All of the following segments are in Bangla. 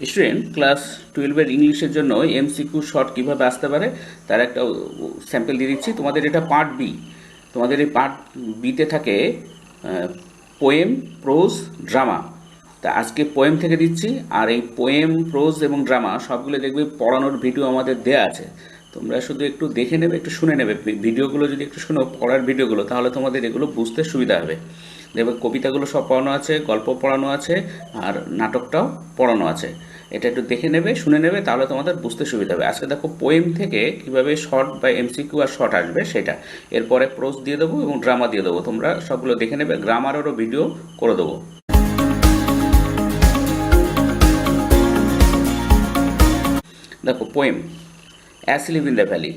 স্টুডেন্ট ক্লাস 12-এর ইংলিশের জন্য এমসিকিউ শর্ট কীভাবে আসতে পারে তার একটা স্যাম্পল দিয়ে দিচ্ছি। তোমাদের এটা পার্ট বি। তোমাদের এই পার্ট বিতে থাকে পোয়েম, প্রোজ, ড্রামা। তা আজকে পোয়েম থেকে দিচ্ছি, আর এই পোয়েম, প্রোজ এবং ড্রামা সবগুলো দেখবে পড়ানোর ভিডিও আমাদের দেয়া আছে। তোমরা শুধু একটু দেখে নেবে, একটু শুনে নেবে ভিডিওগুলো। যদি একটু শোনো পড়ার ভিডিওগুলো, তাহলে তোমাদের এগুলো বুঝতে সুবিধা হবে। দেখবে কবিতাগুলো সব পড়ানো আছে, গল্প পড়ানো আছে, আর নাটকটাও পড়ানো আছে। এটা একটু দেখে নেবে, শুনে নেবে, তাহলে তোমাদের বুঝতে সুবিধা হবে। আজকে দেখো পোয়েম থেকে কিভাবে শর্ট বা এমসিকিউ আর শর্ট আসবে সেটা। এরপরে প্রোজ দিয়ে দেবো এবং ড্রামা দিয়ে দেবো, তোমরা সবগুলো দেখে নেবে। গ্রামারেরও ভিডিও করে দেবো। দেখো poem, asleep in the valley.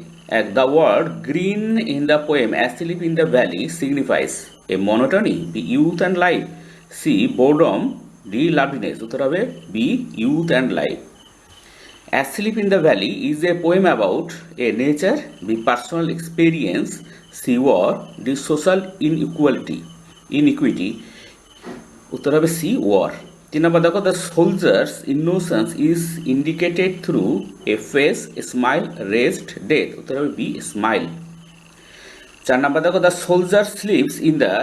The word green in the poem asleep in the valley signifies a monotony, B youth and life, C boredom, D loveliness. উত্তর হবে B youth and life. Asleep in the Valley is a poem about a nature, B personal experience, C war, D social inequity. উত্তর হবে C war. 3 number দেখো, the soldier's innocence is indicated through a face, a smile, rest, death. উত্তর হবে B smile. 4 number দেখো, the soldier sleeps in the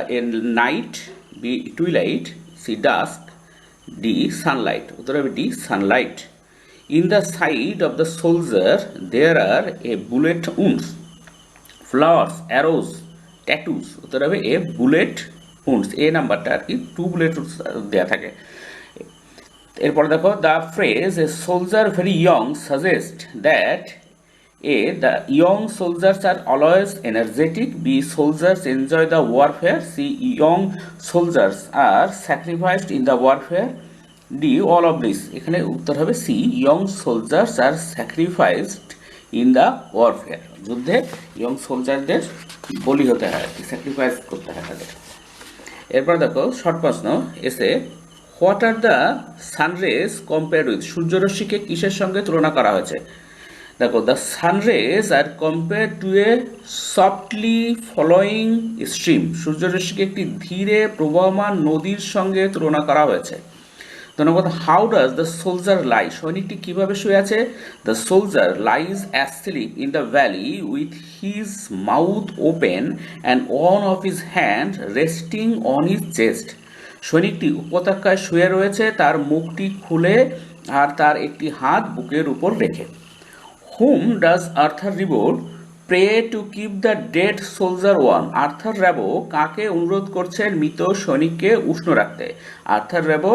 night, B twilight, C dusk, D sunlight. উত্তর হবে D sunlight. In the side of the soldier there are a bullet wounds, flowers, arrows, tattoos. উত্তর হবে A bullet wounds. এ নাম্বারটা আর কি 2 বুলেট দেয়া থাকে। এরপর দেখো, the phrase a soldier very young suggests that A the young soldiers are always energetic, B soldiers enjoy the warfare, C young soldiers are sacrificed in the warfare, D all of this. এখানে উত্তর হবে C young soldiers are sacrificed in the warfare. যুদ্ধে ইয়ং সোলজারদের বলি হতে হয়, স্যাক্রিফাইস করতে হয় তাদের। এরপর দেখো শর্ট প্রশ্ন এসে, what are the sunrays compare with, সূর্যরশ্মিকে কিসের সঙ্গে তুলনা করা হয়েছে? দেখো, the sunrays are compared to a softly following stream, সূর্যরশ্মিকে একটি ধীরে প্রবাহমান নদীর সঙ্গে তুলনা করা হয়েছে। ধন্যবাদ। How does the soldier lie, সৈনিকটি কিভাবে শুয়ে আছে? The soldier lies asleep in the valley with his mouth open and one of his hand resting on his chest, সৈনিকটি উপত্যকায় শুয়ে রয়েছে, তার মুখটি খুলে আর তার একটি হাত বুকের উপর রেখে। Whom does Arthur Rimbaud pray to keep the dead soldier warm, Arthur Rimbaud কাকে অনুরোধ করছেন মৃত সৈনিককে উষ্ণ রাখতে? Arthur Rimbaud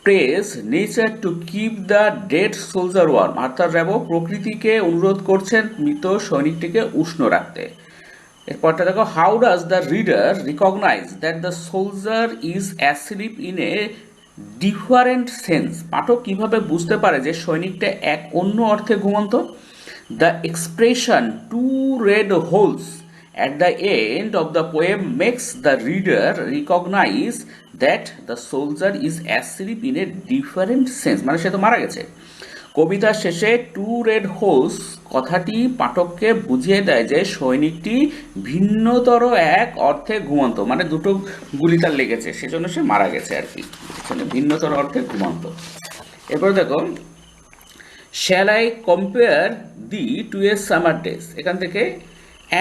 prays nature to keep the dead soldier warm, Arthur Rimbaud প্রকৃতিকে অনুরোধ করছেন মৃত সৈনিকটিকে উষ্ণ রাখতে। এরপরটা দেখো, how does the reader recognize that the soldier is asleep in a different sense, পাঠক কিভাবে বুঝতে পারে যে সৈনিকটা এক অন্য অর্থে ঘুমন্ত? The expression to red holes at the end of the poem makes the reader recognize that the soldier is asleep in a different sense, মানে সে তো মারা গেছে। কবিতার শেষে টু রেড হোলস কথাটি পাঠককে বুঝিয়ে দেয় যে সৈনিকটি ভিন্নতর এক অর্থে ঘুমন্ত, মানে দুটো গুলি তার লেগেছে, সেজন্য সে মারা গেছে আর কি, ভিন্নতর অর্থে ঘুমন্ত। এরপর দেখো, shall I compare thee to a summer days, এখান থেকে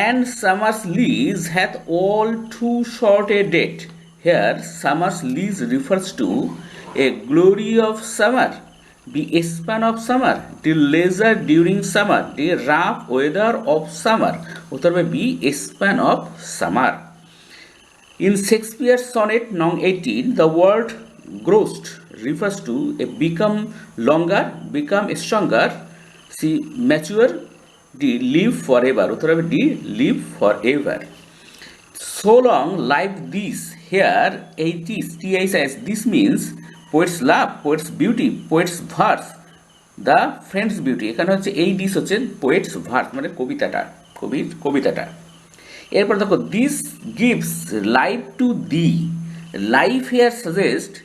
and summer's lease hath all too short a date. Here summer's lease refers to a glory of summer, the span of summer, the leisure during summer, the rough weather of summer. উত্তর হবে B span of summer. In Shakespeare's sonnet nong 18, the word grossed refers to a become longer, become stronger, see mature, D live forever. উত্তর হবে D live forever. So long live this, here TIS, this means poet's love, poet's beauty, poet's verse, the friend's beauty. এখানে হচ্ছে এই দিস হচ্ছে poet's verse, মানে কবিতাটা। এরপর দেখো, this gives life to thee, life here suggests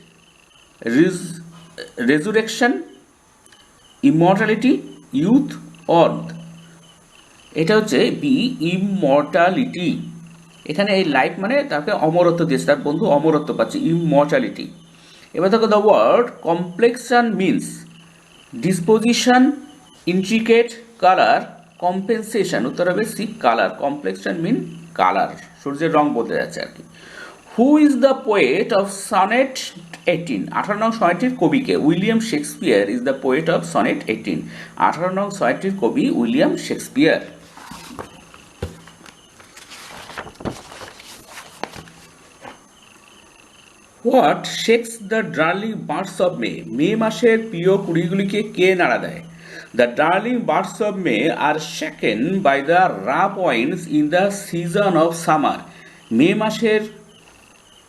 resurrection, immortality, youth, or এটা হচ্ছে বি ইমর্টালিটি। এখানে এই লাইফ মানে তাকে অমরত্ব দিয়েছে, তার বন্ধু অমরত্ব পাচ্ছে, ইমর্টালিটি। এবার দেখো, the word complexion means disposition, intricate, colour, compensation, উত্তর হবে C colour. Complexion mean colour, সূর্যের রং বদলে যাচ্ছে আর কি। Who is the poet of sonnet 18? 18 নং সনেটটির কবিকে? William Shakespeare is the poet of sonnet 18। 18 নং সনেটটির কবি William Shakespeare. What shakes the darling buds of May? মে মাসের প্রিয় কুড়িগুলিকে কে নাড়া দেয়? The darling buds of May R shaken by the rough winds in the season of summer. মে মাসের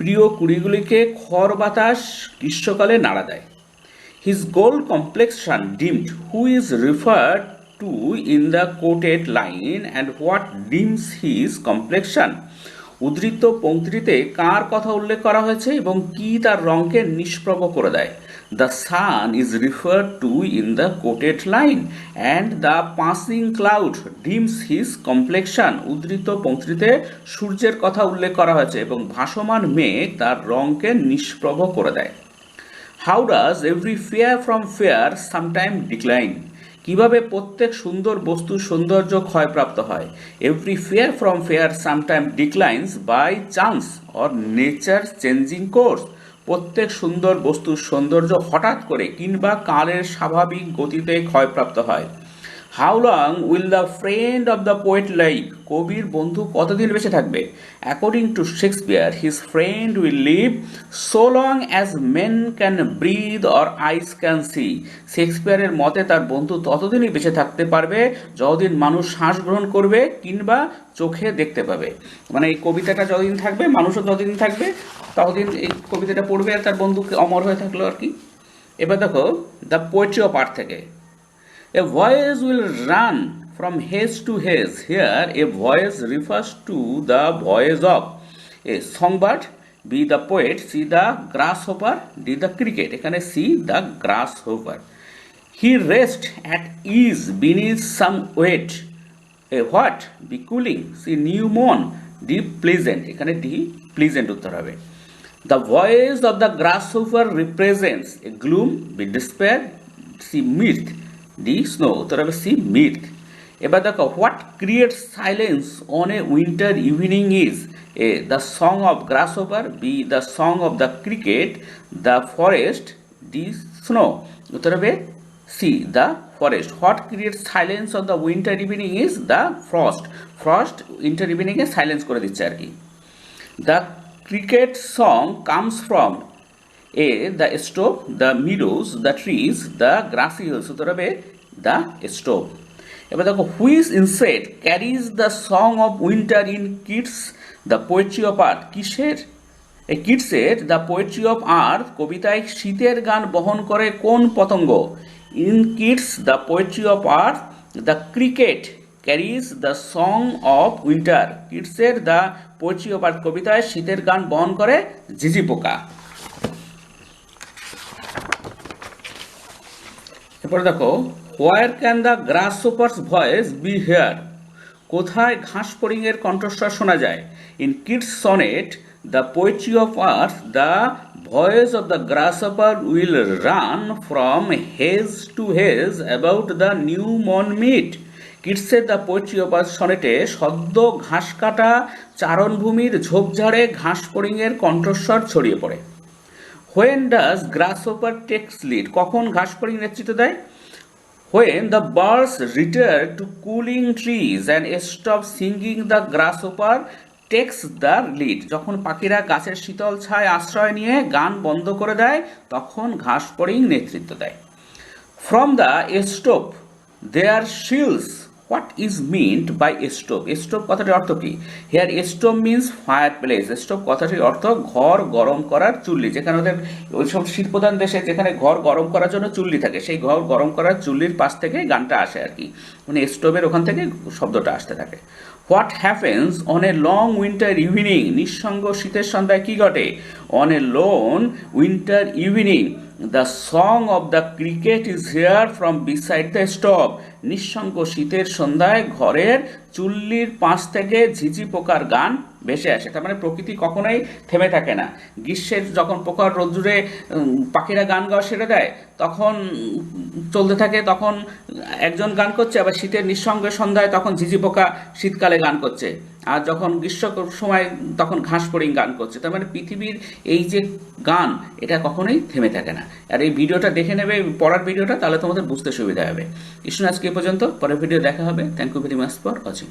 প্রিয় কুড়িগুলিকে খড় বাতাস গ্রীষ্মকালে নাড়া দেয়। His gold complexion dimmed, who is referred to in the quoted line and what dims his complexion? উদ্ধৃত পংক্তিতে কার কথা উল্লেখ করা হয়েছে এবং কি তার রঙকে নিষ্প্রভ করে দেয়? The sun is referred to in the quoted line and the passing cloud dims his complexion. উদ্ধৃত পংক্তিতে সূর্যের কথা উল্লেখ করা হয়েছে এবং ভাসমান মেঘ তার রঙকে নিষ্প্রভ করে দেয়। How does every fair from fair sometime decline? কিভাবে প্রত্যেক সুন্দর বস্তুর সৌন্দর্য ক্ষয়প্রাপ্ত হয়? Every fair from fair sometime declines by chance or nature changing course. প্রত্যেক সুন্দর বস্তুর সৌন্দর্য হঠাৎ করে কিংবা কালের স্বাভাবিক গতিতে ক্ষয়প্রাপ্ত হয়। How long will the friend of the poet live? কবির বন্ধু কতদিন বেঁচে থাকবে? According to Shakespeare his friend will live so long as men can breathe or eyes can see. শেক্সপিয়ারের মতে তার বন্ধু ততদিনই বেঁচে থাকতে পারবে যতদিন মানুষ শ্বাস গ্রহণ করবে কিংবা চোখে দেখতে পাবে। মানে এই কবিতাটা যতদিন থাকবে, মানুষও ততদিন থাকবে, ততদিন এই কবিতাটা পড়বে আর তার বন্ধুকে অমর হয়ে থাকলো আর কি। এবার দেখো দ্য পোয়েট্রি অফ আর্ট থেকে, a voice will run from haze to haze. Here, a voice refers to the voice of a songbird, B the poet, C the grasshopper, D the cricket. এখানে C the grasshopper. He rests at ease beneath some weight. A what? Be cooling. C new moon. D pleasant. এখানে D pleasant উত্তর হবে। The voice of the grasshopper represents a gloom, B despair, C mirth, D snow, উত্তর হবে সি মিথ। এবার দেখো what creates silence on a winter evening is? A the song of grasshopper, B the song of the cricket, the forest, D snow, উত্তর হবে C the forest. What creates silence on the winter evening is? The frost. Frost winter ইভিনিংয়ে সাইলেন্স করে দিচ্ছে আর কি। The cricket song comes from A the stove, the meadows, the trees, the grassy hills, উত্তর হবে দ্য স্টোভ। এবার দেখো which insect carries the song of winter in Keats the poetry of earth? কিসের এই কিডসের দ্য পোয়েট্রি অফ আর্থ কবিতায় শীতের গান বহন করে কোন পতঙ্গ? In Keats the poetry of earth the cricket carries the song of winter. কিডসের দ্য পোয়েট্রি অফ আর্থ কবিতায় শীতের গান বহন করে ঝিঝি পোকা। এরপরে দেখো where can the grasshopper's voice be hair? কোথায় ঘাস ফড়িংয়ের কণ্ঠস্বর শোনা যায়? In Keats sonnet the poetry of earth the voice of the grasshopper will run from hedge to hedge about the new মর্ন মিট। কিডসের দ্য পোয়েট্রি অফ আর্থ সনেটে সদ্য ঘাস কাটা চারণভূমির ঝোপঝাড়ে ঘাস ফড়িংয়ের কণ্ঠস্বর ছড়িয়ে পড়ে। When does grasshopper takes lead? কখন ঘাস ফড়িং নেতৃত্ব দেয়? When the birds return to cooling trees and stop singing the grasshopper takes the lead. যখন পাখিরা গাছের শীতল ছায় আশ্রয় নিয়ে গান বন্ধ করে দেয় তখন ঘাস ফড়িং নেতৃত্ব দেয়। From the stove there shrills, what is meant by stove? Stove কথাটির অর্থ কি? Here stove means fireplace. Stove কথাটির অর্থ ঘর গরম করার চুল্লি। যেখানে ওদের ওইসব শীতপ্রধান দেশে যেখানে ঘর গরম করার জন্য চুল্লি থাকে, সেই ঘর গরম করার চুল্লির পাশ থেকে গানটা আসে আর কি, মানে স্টোভের ওখান থেকে শব্দটা আসতে থাকে। What happens on a long winter evening? নিঃসঙ্গ শীতের সন্ধ্যায় কি ঘটে? On a loan winter evening the song of the cricket is here from beside the stove. নিঃসঙ্গ শীতের সন্ধ্যায় ঘরের চুল্লির পাশ থেকে ঝিঝি পোকার গান ভেসে আসে। তার মানে প্রকৃতি কখনোই থেমে থাকে না। গ্রীষ্মের যখন পোকার রোদ্দুরে পাখিরা গান গাওয়া ছেড়ে দেয়, তখন চলতে থাকে, তখন একজন গান করছে, আবার শীতের নিঃসঙ্গ সন্ধ্যায় তখন ঝিঝি পোকা শীতকালে গান করছে, আর যখন গ্রীষ্ম সময় তখন ঘাস ফড়িং গান করছে। তার মানে পৃথিবীর এই যে গান, এটা কখনোই থেমে থাকে না। আর এই ভিডিওটা দেখে নেবে, পড়ার ভিডিওটা, তাহলে তোমাদের বুঝতে সুবিধা হবে। কৃষ্ণ আজকে এ পর্যন্ত, পরের ভিডিও দেখা হবে। Thank you very much for watching.